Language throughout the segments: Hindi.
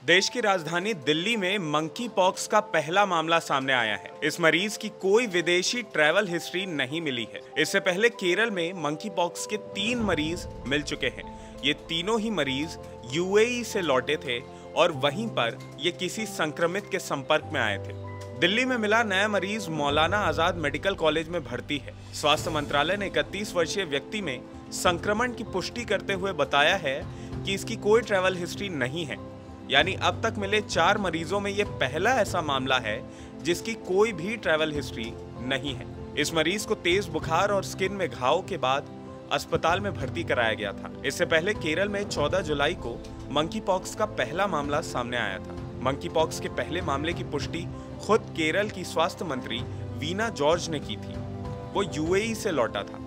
देश की राजधानी दिल्ली में मंकी पॉक्स का पहला मामला सामने आया है। इस मरीज की कोई विदेशी ट्रैवल हिस्ट्री नहीं मिली है। इससे पहले केरल में मंकी पॉक्स के 3 मरीज मिल चुके हैं। ये तीनों ही मरीज यूएई से लौटे थे और वहीं पर ये किसी संक्रमित के संपर्क में आए थे। दिल्ली में मिला नया मरीज मौलाना आजाद मेडिकल कॉलेज में भर्ती है। स्वास्थ्य मंत्रालय ने 31 वर्षीय व्यक्ति में संक्रमण की पुष्टि करते हुए बताया है कि इसकी कोई ट्रैवल हिस्ट्री नहीं है। यानी अब तक मिले 4 मरीजों में यह पहला ऐसा मामला है जिसकी कोई भी ट्रैवल हिस्ट्री नहीं है। इस मरीज को तेज बुखार और स्किन में घाव के बाद अस्पताल में भर्ती कराया गया था। इससे पहले केरल में 14 जुलाई को मंकी पॉक्स का पहला मामला सामने आया था। मंकी पॉक्स के पहले मामले की पुष्टि खुद केरल की स्वास्थ्य मंत्री वीना जॉर्ज ने की थी। वो यूएई से लौटा था।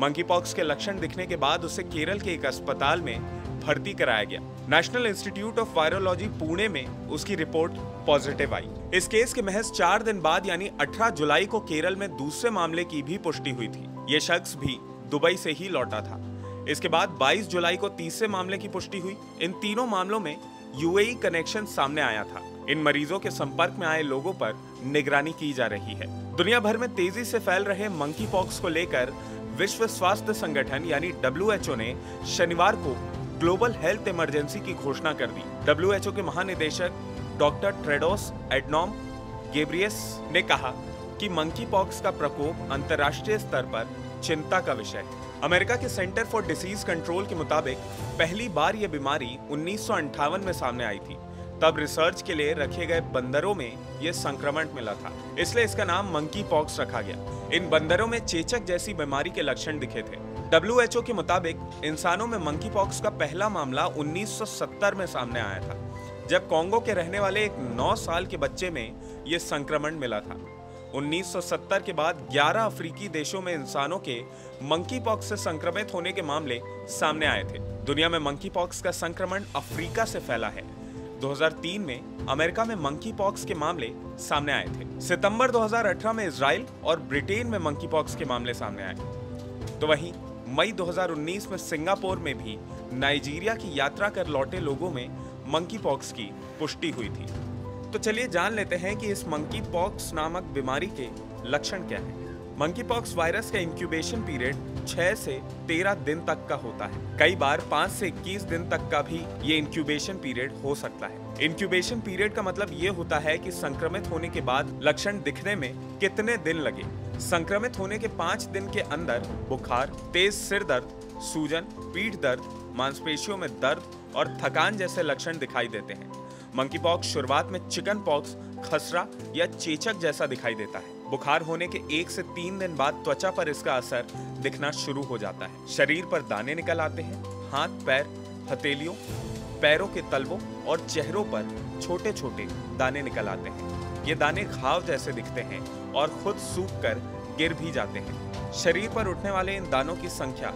मंकी पॉक्स के लक्षण दिखने के बाद उसे केरल के एक अस्पताल में भर्ती कराया गया। National institute of virology Pune में उसकी रिपोर्ट पॉजिटिव आई। इस केस के महज 4 दिन बाद यानी 18 जुलाई को केरल में दूसरे मामले की भी पुष्टि हुई थी। ये शख्स भी दुबई से ही लौटा था। इसके बाद 22 जुलाई को तीसरे मामले की पुष्टि हुई। इन तीनों मामलों में यूएई कनेक्शन सामने आया था। इन मरीजों के संपर्क में आए लोगों पर निगरानी की जा रही है। दुनिया भर में तेजी से फैल रहे मंकी पॉक्स को लेकर विश्व स्वास्थ्य संगठन यानी WHO ने शनिवार को ग्लोबल हेल्थ इमरजेंसी की घोषणा कर दी। WHO के महानिदेशक डॉक्टर टेड्रोस एडनॉम गेब्रियस ने कहा कि मंकी पॉक्स का प्रकोप अंतर्राष्ट्रीय स्तर पर चिंता का विषय है। अमेरिका के सेंटर फॉर डिसीज कंट्रोल के मुताबिक पहली बार यह बीमारी 1958 में सामने आई थी। तब रिसर्च के लिए रखे गए बंदरों में यह संक्रमण मिला था, इसलिए इसका नाम मंकी पॉक्स रखा गया। इन बंदरों में चेचक जैसी बीमारी के लक्षण दिखे थे। WHO के मुताबिक इंसानों में मंकी पॉक्स का पहला मामला 1970 में सामने आया था, जब कोंगो के रहने वाले एक 9 साल के बच्चे में यह संक्रमण मिला था। 1970 के बाद 11 अफ्रीकी देशों में इंसानों के मंकी पॉक्स से संक्रमित होने के मामले सामने आए थे। दुनिया में मंकी पॉक्स का संक्रमण अफ्रीका से फैला है। 2003 में अमेरिका में मंकी पॉक्स के मामले सामने आए थे। सितंबर 2018 में इजराइल और ब्रिटेन में मंकी पॉक्स के मामले सामने आए। तो वहीं मई 2019 में सिंगापुर में भी नाइजीरिया की यात्रा कर लौटे लोगों में मंकी पॉक्स की पुष्टि हुई थी। तो चलिए जान लेते हैं कि इस मंकी पॉक्स नामक बीमारी के लक्षण क्या हैं। मंकी पॉक्स वायरस का इंक्यूबेशन पीरियड 6 से 13 दिन तक का होता है। कई बार 5 से 21 दिन तक का भी ये इंक्यूबेशन पीरियड हो सकता है। इंक्यूबेशन पीरियड का मतलब ये होता है कि संक्रमित होने के बाद लक्षण दिखने में कितने दिन लगे। संक्रमित होने के 5 दिन के अंदर बुखार, तेज सिर दर्द, सूजन, पीठ दर्द, मांसपेशियों में दर्द और थकान जैसे लक्षण दिखाई देते हैं। मंकी पॉक्स शुरुआत में चिकन पॉक्स, खसरा या चेचक जैसा दिखाई देता है। बुखार होने के 1 से 3 दिन बाद त्वचा पर इसका असर दिखना शुरू हो जाता है। शरीर पर दाने निकल आते हैं। हाथ, पैर, हथेलियों, पैरों के तलवों और चेहरों पर छोटे छोटे दाने निकल आते हैं। ये दाने घाव जैसे दिखते हैं और खुद सूख कर गिर भी जाते हैं। शरीर पर उठने वाले इन दानों की संख्या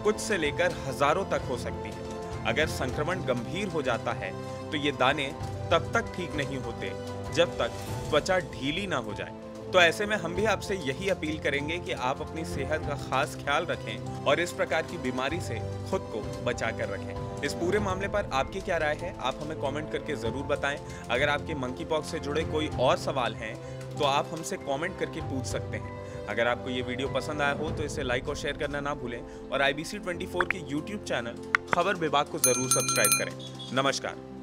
कुछ से लेकर हजारों तक हो सकती है। अगर संक्रमण गंभीर हो जाता है तो ये दाने तब तक ठीक नहीं होते जब तक त्वचा ढीली ना हो जाए। तो ऐसे में हम भी आपसे यही अपील करेंगे कि आप अपनी सेहत का खास ख्याल रखें और इस प्रकार की बीमारी से खुद को बचा कर रखें। इस पूरे मामले पर आपकी क्या राय है, आप हमें कमेंट करके ज़रूर बताएं। अगर आपके मंकी पॉक्स से जुड़े कोई और सवाल हैं तो आप हमसे कमेंट करके पूछ सकते हैं। अगर आपको ये वीडियो पसंद आया हो तो इसे लाइक और शेयर करना ना भूलें और IBC 24 के YouTube चैनल खबर विभाग को ज़रूर सब्सक्राइब करें। नमस्कार।